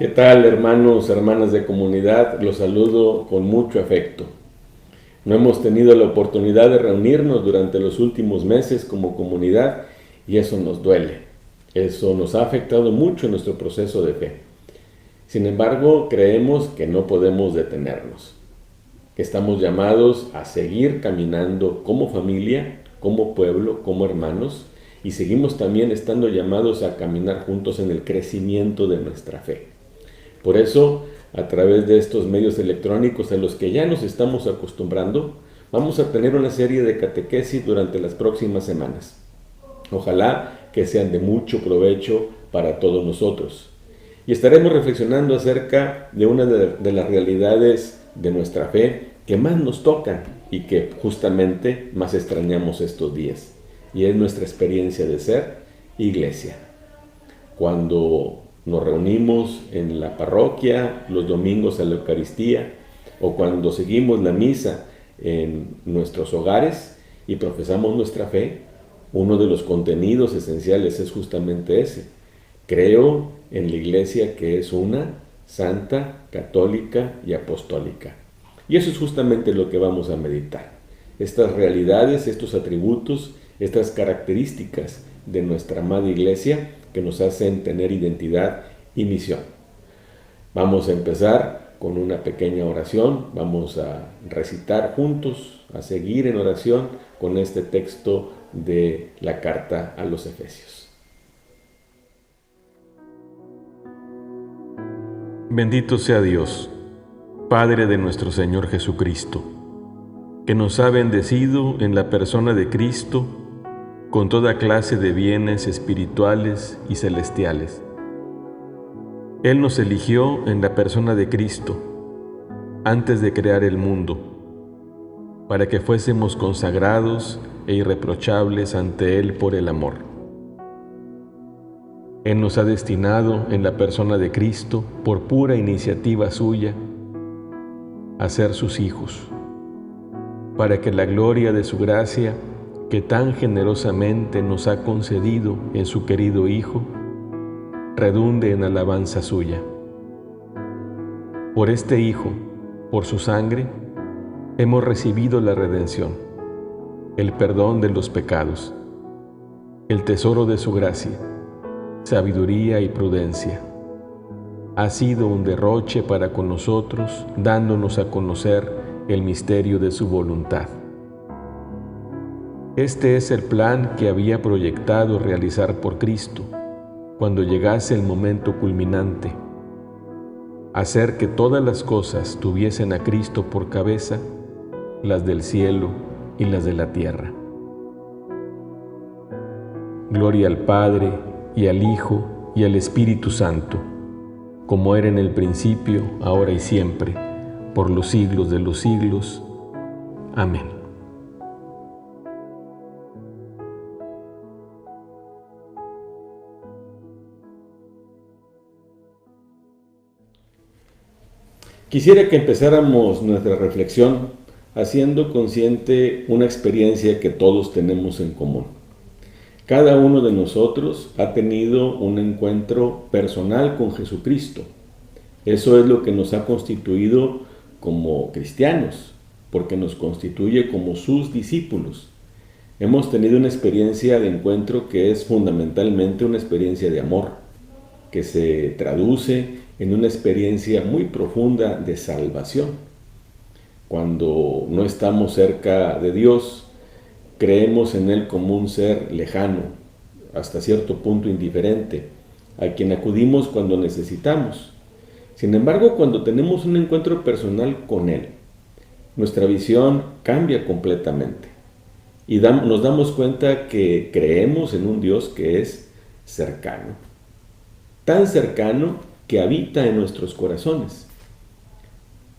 ¿Qué tal, hermanos, hermanas de comunidad? Los saludo con mucho afecto. No hemos tenido la oportunidad de reunirnos durante los últimos meses como comunidad y eso nos duele. Eso nos ha afectado mucho en nuestro proceso de fe. Sin embargo, creemos que no podemos detenernos, que estamos llamados a seguir caminando como familia, como pueblo, como hermanos, y seguimos también estando llamados a caminar juntos en el crecimiento de nuestra fe. Por eso, a través de estos medios electrónicos a los que ya nos estamos acostumbrando, vamos a tener una serie de catequesis durante las próximas semanas. Ojalá que sean de mucho provecho para todos nosotros. Y estaremos reflexionando acerca de una de las realidades de nuestra fe que más nos tocan y que justamente más extrañamos estos días. Y es nuestra experiencia de ser iglesia. Cuando nos reunimos en la parroquia, los domingos a la Eucaristía, o cuando seguimos la misa en nuestros hogares y profesamos nuestra fe, uno de los contenidos esenciales es justamente ese. Creo en la iglesia que es una, santa, católica y apostólica. Y eso es justamente lo que vamos a meditar. Estas realidades, estos atributos, estas características de nuestra amada iglesia que nos hacen tener identidad y misión. Vamos a empezar con una pequeña oración, vamos a recitar juntos, a seguir en oración con este texto de la carta a los Efesios. Bendito sea Dios, Padre de nuestro Señor Jesucristo, que nos ha bendecido en la persona de Cristo con toda clase de bienes espirituales y celestiales. Él nos eligió en la persona de Cristo antes de crear el mundo, para que fuésemos consagrados e irreprochables ante Él por el amor. Él nos ha destinado en la persona de Cristo, por pura iniciativa suya, a ser sus hijos, para que la gloria de su gracia, que tan generosamente nos ha concedido en su querido Hijo, redunde en alabanza suya. Por este Hijo, por su sangre, hemos recibido la redención, el perdón de los pecados, el tesoro de su gracia, sabiduría y prudencia. Ha sido un derroche para con nosotros, dándonos a conocer el misterio de su voluntad. Este es el plan que había proyectado realizar por Cristo, cuando llegase el momento culminante, hacer que todas las cosas tuviesen a Cristo por cabeza, las del cielo y las de la tierra. Gloria al Padre, y al Hijo, y al Espíritu Santo, como era en el principio, ahora y siempre, por los siglos de los siglos. Amén. Quisiera que empezáramos nuestra reflexión haciendo consciente una experiencia que todos tenemos en común. Cada uno de nosotros ha tenido un encuentro personal con Jesucristo. Eso es lo que nos ha constituido como cristianos, porque nos constituye como sus discípulos. Hemos tenido una experiencia de encuentro que es fundamentalmente una experiencia de amor, que se traduce en una experiencia muy profunda de salvación. Cuando no estamos cerca de Dios, creemos en Él como un ser lejano, hasta cierto punto indiferente, a quien acudimos cuando necesitamos. Sin embargo, cuando tenemos un encuentro personal con Él, nuestra visión cambia completamente y nos damos cuenta que creemos en un Dios que es cercano, tan cercano que habita en nuestros corazones,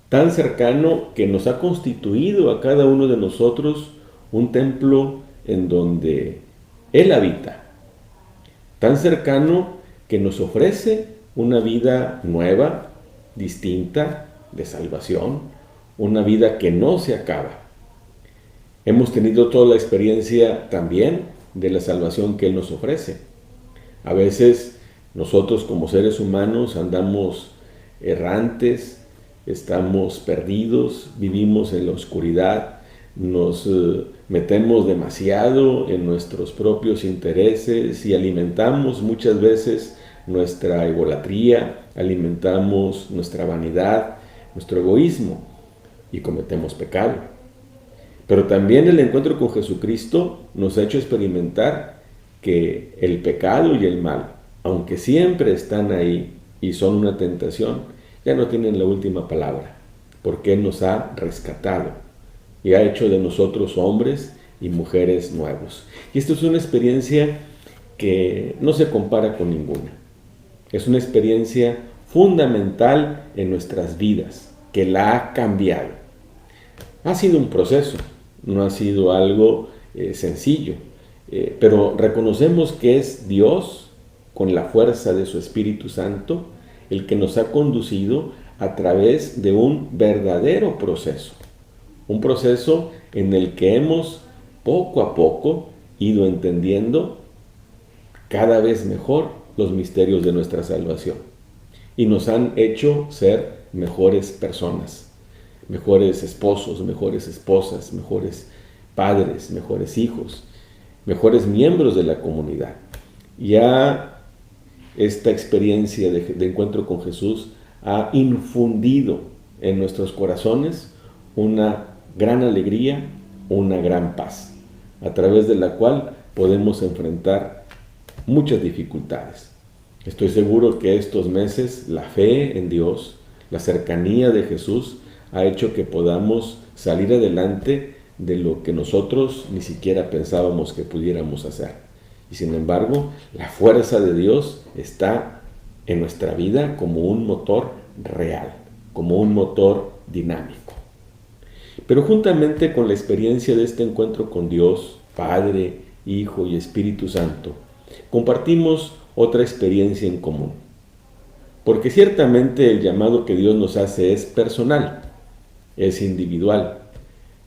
tan cercano que nos ha constituido a cada uno de nosotros un templo en donde Él habita, tan cercano que nos ofrece una vida nueva, distinta, de salvación, una vida que no se acaba. Hemos tenido toda la experiencia también de la salvación que Él nos ofrece. A veces nosotros como seres humanos andamos errantes, estamos perdidos, vivimos en la oscuridad, nos metemos demasiado en nuestros propios intereses y alimentamos muchas veces nuestra egolatría, alimentamos nuestra vanidad, nuestro egoísmo y cometemos pecado. Pero también el encuentro con Jesucristo nos ha hecho experimentar que el pecado y el mal, aunque siempre están ahí y son una tentación, ya no tienen la última palabra, porque Él nos ha rescatado y ha hecho de nosotros hombres y mujeres nuevos. Y esto es una experiencia que no se compara con ninguna. Es una experiencia fundamental en nuestras vidas, que la ha cambiado. Ha sido un proceso, no ha sido algo sencillo, pero reconocemos que es Dios, con la fuerza de su Espíritu Santo, el que nos ha conducido a través de un verdadero proceso. Un proceso en el que hemos poco a poco ido entendiendo cada vez mejor los misterios de nuestra salvación. Y nos han hecho ser mejores personas, mejores esposos, mejores esposas, mejores padres, mejores hijos, mejores miembros de la comunidad. Ya esta experiencia de encuentro con Jesús ha infundido en nuestros corazones una gran alegría, una gran paz, a través de la cual podemos enfrentar muchas dificultades. Estoy seguro que estos meses la fe en Dios, la cercanía de Jesús, ha hecho que podamos salir adelante de lo que nosotros ni siquiera pensábamos que pudiéramos hacer. Y sin embargo, la fuerza de Dios está en nuestra vida como un motor real, como un motor dinámico. Pero juntamente con la experiencia de este encuentro con Dios, Padre, Hijo y Espíritu Santo, compartimos otra experiencia en común. Porque ciertamente el llamado que Dios nos hace es personal, es individual.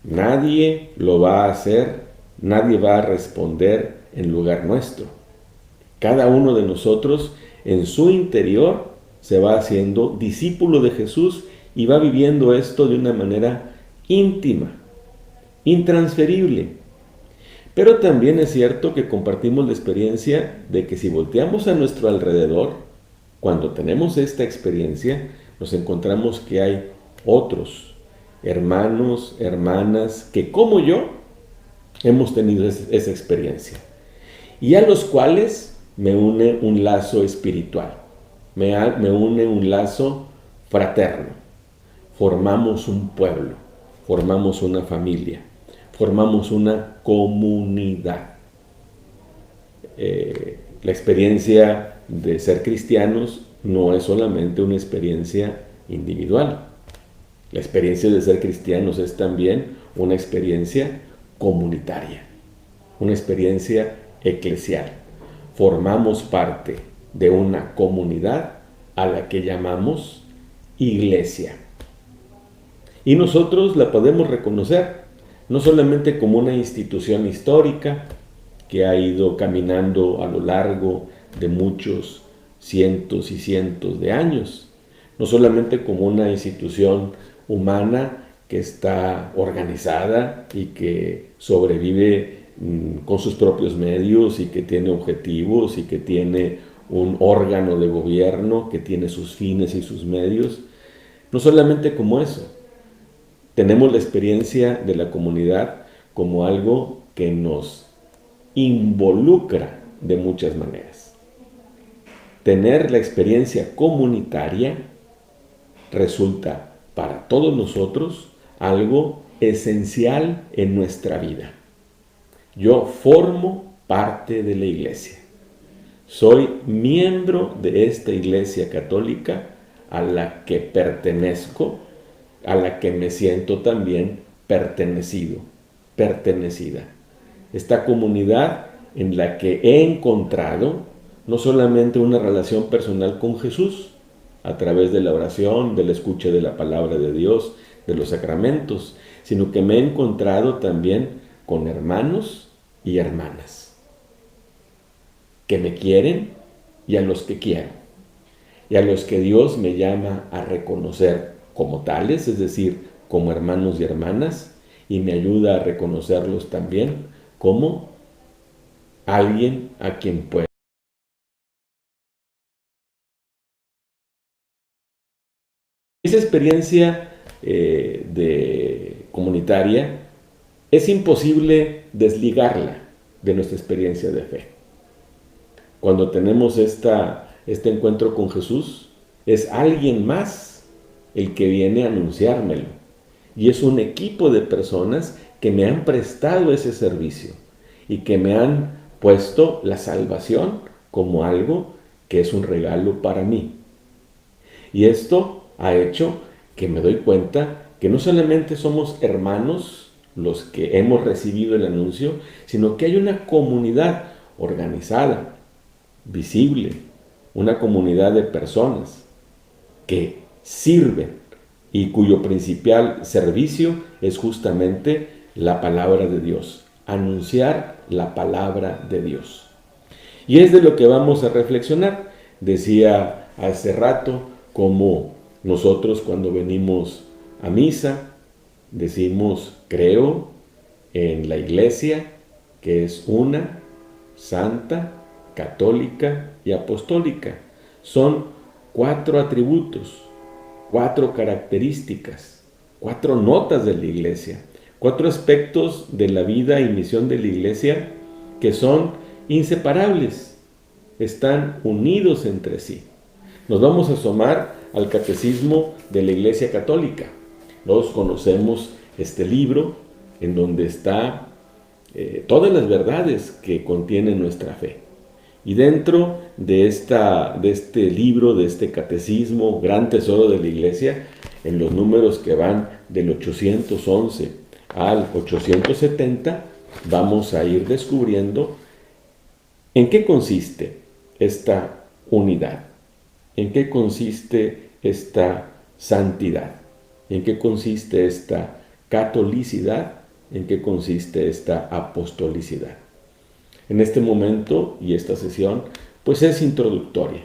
Nadie lo va a hacer, nadie va a responder en lugar nuestro. Cada uno de nosotros en su interior se va haciendo discípulo de Jesús y va viviendo esto de una manera íntima, intransferible. Pero también es cierto que compartimos la experiencia de que si volteamos a nuestro alrededor, cuando tenemos esta experiencia, nos encontramos que hay otros hermanos, hermanas, que como yo, hemos tenido esa experiencia. Y a los cuales me une un lazo espiritual, me une un lazo fraterno. Formamos un pueblo, formamos una familia, formamos una comunidad. La experiencia de ser cristianos no es solamente una experiencia individual. La experiencia de ser cristianos es también una experiencia comunitaria, una experiencia eclesial. Formamos parte de una comunidad a la que llamamos iglesia. Y nosotros la podemos reconocer no solamente como una institución histórica que ha ido caminando a lo largo de muchos cientos y cientos de años, no solamente como una institución humana que está organizada y que sobrevive con sus propios medios y que tiene objetivos y que tiene un órgano de gobierno que tiene sus fines y sus medios. No solamente como eso, tenemos la experiencia de la comunidad como algo que nos involucra de muchas maneras. Tener la experiencia comunitaria resulta para todos nosotros algo esencial en nuestra vida. Yo formo parte de la iglesia. Soy miembro de esta iglesia católica a la que pertenezco, a la que me siento también pertenecido, pertenecida. Esta comunidad en la que he encontrado no solamente una relación personal con Jesús, a través de la oración, de la escucha de la palabra de Dios, de los sacramentos, sino que me he encontrado también con hermanos y hermanas que me quieren y a los que quiero. y a los que Dios me llama a reconocer como tales, es decir, como hermanos y hermanas, y me ayuda a reconocerlos también como alguien a quien puedo. Esa experiencia comunitaria es imposible desligarla de nuestra experiencia de fe. Cuando tenemos este encuentro con Jesús, es alguien más el que viene a anunciármelo. Y es un equipo de personas que me han prestado ese servicio y que me han puesto la salvación como algo que es un regalo para mí. Y esto ha hecho que me doy cuenta que no solamente somos hermanos los que hemos recibido el anuncio, sino que hay una comunidad organizada, visible, una comunidad de personas que sirven y cuyo principal servicio es justamente la palabra de Dios, anunciar la palabra de Dios. Y es de lo que vamos a reflexionar. Decía hace rato cómo nosotros cuando venimos a misa decimos creo en la iglesia que es una, santa, católica y apostólica. Son 4 atributos, 4 características, 4 notas de la iglesia, 4 aspectos de la vida y misión de la iglesia que son inseparables, están unidos entre sí. Nos vamos a asomar al Catecismo de la Iglesia Católica. Todos conocemos este libro en donde está todas las verdades que contiene nuestra fe. Y dentro de este libro, de este catecismo, gran tesoro de la Iglesia, en los números que van del 811 al 870, vamos a ir descubriendo en qué consiste esta unidad, en qué consiste esta santidad, en qué consiste esta catolicidad, en qué consiste esta apostolicidad. En este momento y esta sesión, pues es introductoria.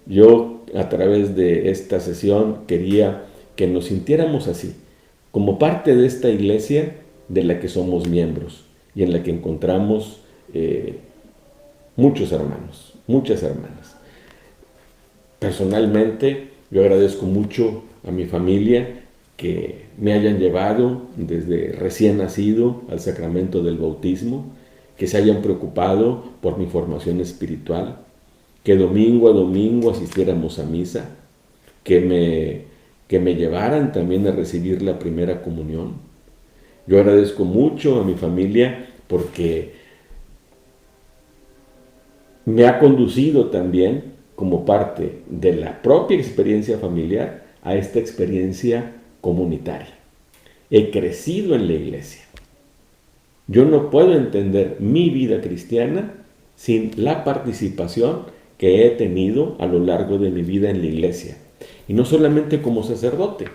Yo a través de esta sesión quería que nos sintiéramos así, como parte de esta iglesia de la que somos miembros y en la que encontramos muchos hermanos, muchas hermanas. Personalmente, yo agradezco mucho a mi familia que me hayan llevado desde recién nacido al sacramento del bautismo, que se hayan preocupado por mi formación espiritual, que domingo a domingo asistiéramos a misa, que me llevaran también a recibir la primera comunión. Yo agradezco mucho a mi familia porque me ha conducido también como parte de la propia experiencia familiar a esta experiencia comunitaria. He crecido en la iglesia. Yo no puedo entender mi vida cristiana sin la participación que he tenido a lo largo de mi vida en la iglesia. Y no solamente como sacerdote,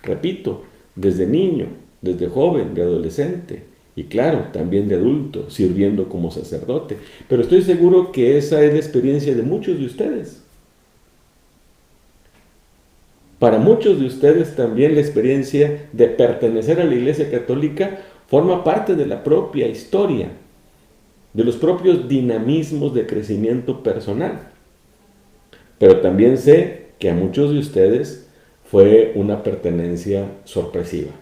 repito, desde niño, desde joven, de adolescente, y claro, también de adulto, sirviendo como sacerdote. Pero estoy seguro que esa es la experiencia de muchos de ustedes. Para muchos de ustedes también la experiencia de pertenecer a la Iglesia Católica forma parte de la propia historia, de los propios dinamismos de crecimiento personal. Pero también sé que a muchos de ustedes fue una pertenencia sorpresiva,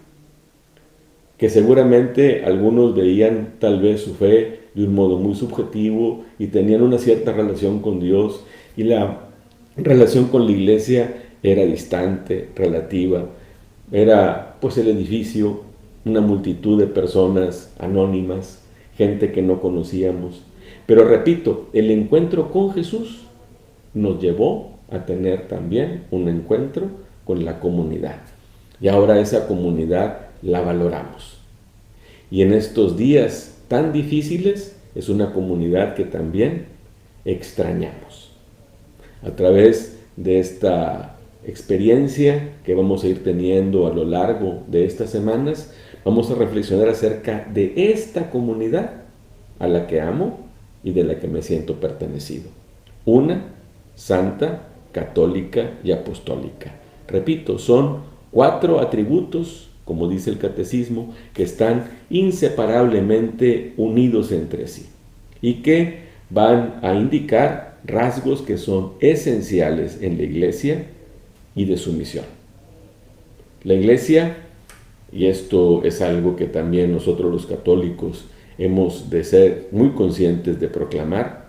que seguramente algunos veían tal vez su fe de un modo muy subjetivo y tenían una cierta relación con Dios y la relación con la iglesia era distante, relativa, era pues el edificio, una multitud de personas anónimas, gente que no conocíamos. Pero repito, el encuentro con Jesús nos llevó a tener también un encuentro con la comunidad. Y ahora esa comunidad la valoramos. Y en estos días tan difíciles es una comunidad que también extrañamos. A través de esta experiencia que vamos a ir teniendo a lo largo de estas semanas, vamos a reflexionar acerca de esta comunidad a la que amo y de la que me siento pertenecido. Una, santa, católica y apostólica. Repito, son 4 atributos, como dice el catecismo, que están inseparablemente unidos entre sí y que van a indicar rasgos que son esenciales en la Iglesia y de su misión. La Iglesia, y esto es algo que también nosotros los católicos hemos de ser muy conscientes de proclamar,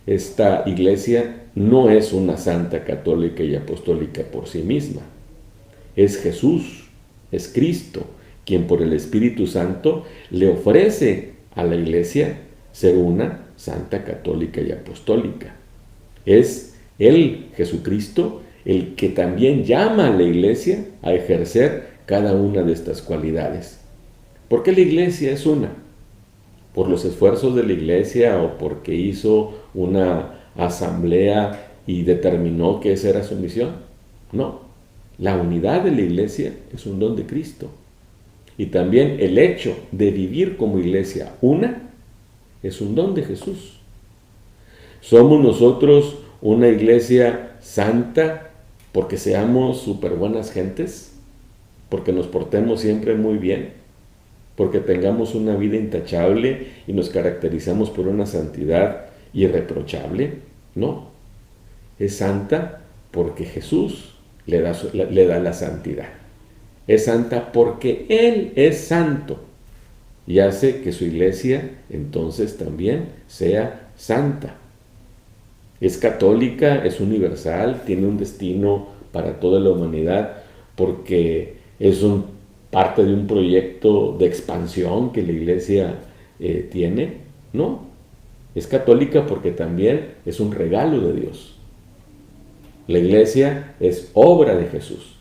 esta Iglesia no es una santa católica y apostólica por sí misma. Es Jesús, es Cristo, quien por el Espíritu Santo le ofrece a la Iglesia ser una santa católica y apostólica. Es Él, Jesucristo, el que también llama a la Iglesia a ejercer cada una de estas cualidades. ¿Por qué la Iglesia es una? ¿Por los esfuerzos de la Iglesia o porque hizo una asamblea y determinó que esa era su misión? No, la unidad de la Iglesia es un don de Cristo. Y también el hecho de vivir como Iglesia una es un don de Jesús. ¿Somos nosotros una Iglesia santa porque seamos súper buenas gentes? ¿Porque nos portemos siempre muy bien? ¿Porque tengamos una vida intachable y nos caracterizamos por una santidad irreprochable? No. Es santa porque Jesús le da la santidad. Es santa porque Él es santo y hace que su Iglesia entonces también sea santa. Es católica, es universal, tiene un destino para toda la humanidad porque es parte de un proyecto de expansión que la Iglesia tiene. No, es católica porque también es un regalo de Dios. La Iglesia es obra de Jesús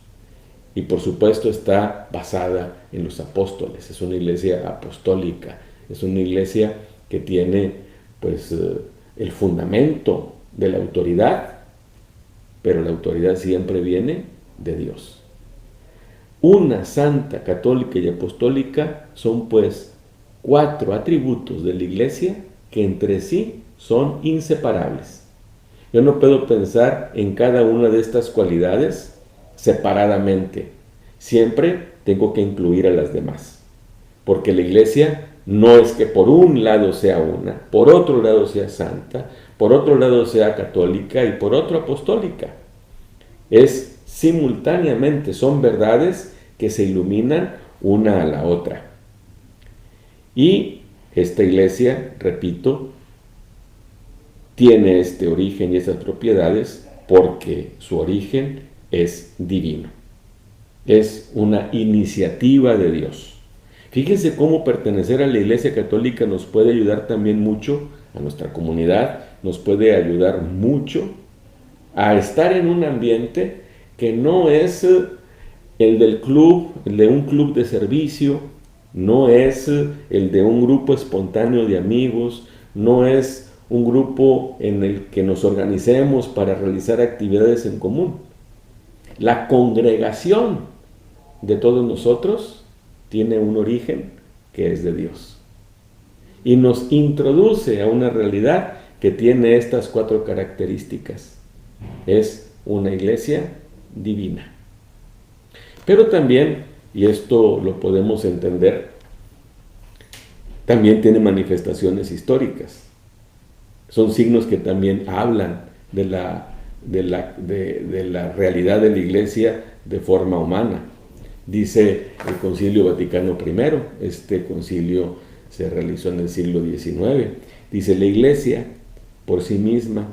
y por supuesto está basada en los apóstoles. Es una Iglesia apostólica, es una Iglesia que tiene pues el fundamento de la autoridad, pero la autoridad siempre viene de Dios. Una santa, católica y apostólica son pues 4 atributos de la Iglesia que entre sí son inseparables. Yo no puedo pensar en cada una de estas cualidades separadamente. Siempre tengo que incluir a las demás. Porque la Iglesia no es que por un lado sea una, por otro lado sea santa, por otro lado sea católica y por otro apostólica. Es simultáneamente, son verdades que se iluminan una a la otra. Y esta Iglesia, repito, tiene este origen y estas propiedades porque su origen es divino. Es una iniciativa de Dios. Fíjense cómo pertenecer a la Iglesia Católica nos puede ayudar también mucho a nuestra comunidad, nos puede ayudar mucho a estar en un ambiente que no es el del club, el de un club de servicio, no es el de un grupo espontáneo de amigos, no es un grupo en el que nos organicemos para realizar actividades en común. La congregación de todos nosotros tiene un origen que es de Dios y nos introduce a una realidad que tiene estas 4 características. Es una iglesia divina. Pero también, y esto lo podemos entender, también tiene manifestaciones históricas. Son signos que también hablan de la realidad de la Iglesia de forma humana. Dice el Concilio Vaticano I, este concilio se realizó en el siglo XIX, dice: la Iglesia por sí misma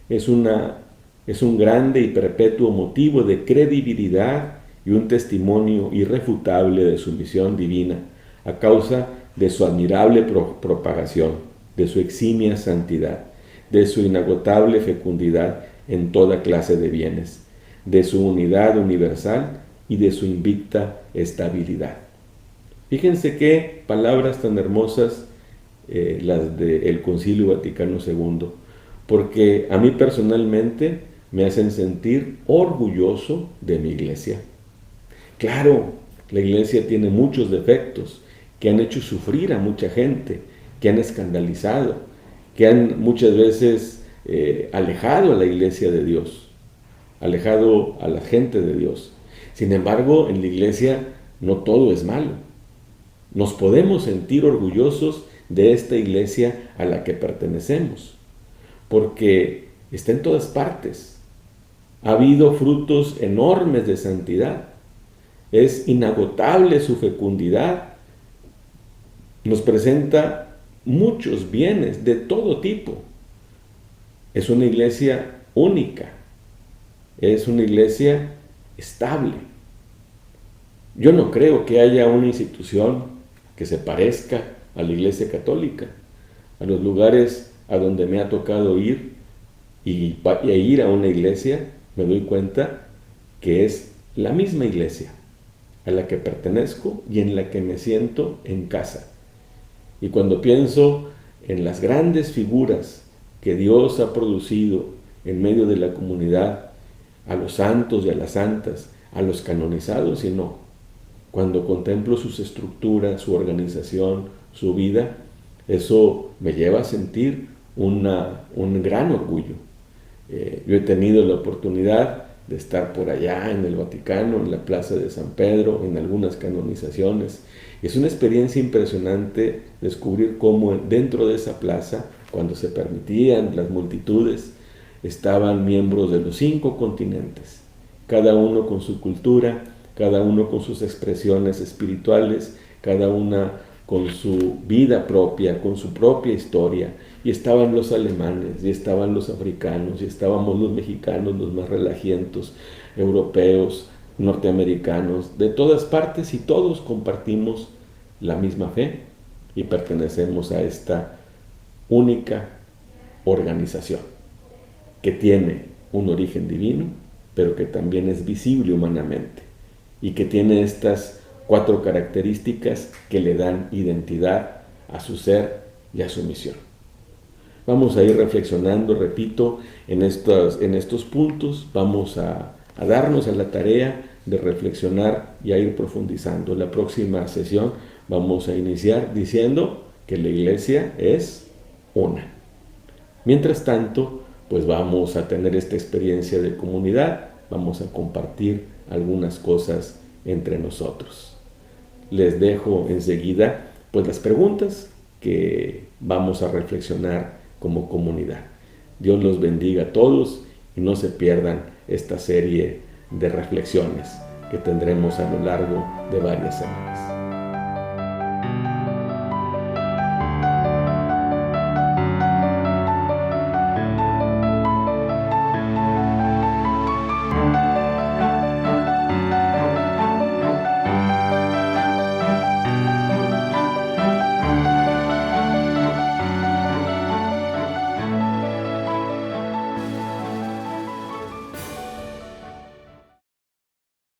es un grande y perpetuo motivo de credibilidad y un testimonio irrefutable de su misión divina, a causa de su admirable propagación, de su eximia santidad, de su inagotable fecundidad en toda clase de bienes, de su unidad universal y de su invicta estabilidad. Fíjense qué palabras tan hermosas las del Concilio Vaticano II, porque a mí personalmente me hacen sentir orgulloso de mi iglesia. Claro, la iglesia tiene muchos defectos que han hecho sufrir a mucha gente, que han escandalizado, que han muchas veces alejado a la iglesia de Dios. alejado a la gente de Dios. Sin embargo, en la iglesia no todo es malo. Nos podemos sentir orgullosos de esta iglesia a la que pertenecemos, porque está en todas partes. Ha habido frutos enormes de santidad. Es inagotable su fecundidad. Nos presenta muchos bienes de todo tipo. Es una iglesia única. Es una iglesia estable. Yo no creo que haya una institución que se parezca a la Iglesia Católica. A los lugares a donde me ha tocado ir y ir a una iglesia, me doy cuenta que es la misma iglesia a la que pertenezco y en la que me siento en casa. Y cuando pienso en las grandes figuras que Dios ha producido en medio de la comunidad, a los santos y a las santas, a los canonizados y no, cuando contemplo sus estructuras, su organización, su vida, eso me lleva a sentir un gran orgullo. Yo he tenido la oportunidad de estar por allá en el Vaticano, en la Plaza de San Pedro, en algunas canonizaciones. Y es una experiencia impresionante descubrir cómo dentro de esa plaza, cuando se permitían las multitudes, estaban miembros de los 5 continentes, cada uno con su cultura, cada uno con sus expresiones espirituales, cada una con su vida propia, con su propia historia. Y estaban los alemanes, y estaban los africanos, y estábamos los mexicanos, los más relajientos, europeos, norteamericanos, de todas partes, y todos compartimos la misma fe y pertenecemos a esta única organización que tiene un origen divino, pero que también es visible humanamente y que tiene estas 4 características que le dan identidad a su ser y a su misión. Vamos a ir reflexionando, repito, en estos puntos. Vamos a darnos a la tarea de reflexionar y a ir profundizando. La próxima sesión vamos a iniciar diciendo que la iglesia es una. Mientras tanto, pues vamos a tener esta experiencia de comunidad, vamos a compartir algunas cosas entre nosotros. Les dejo enseguida pues las preguntas que vamos a reflexionar como comunidad. Dios los bendiga a todos y no se pierdan esta serie de reflexiones que tendremos a lo largo de varias semanas.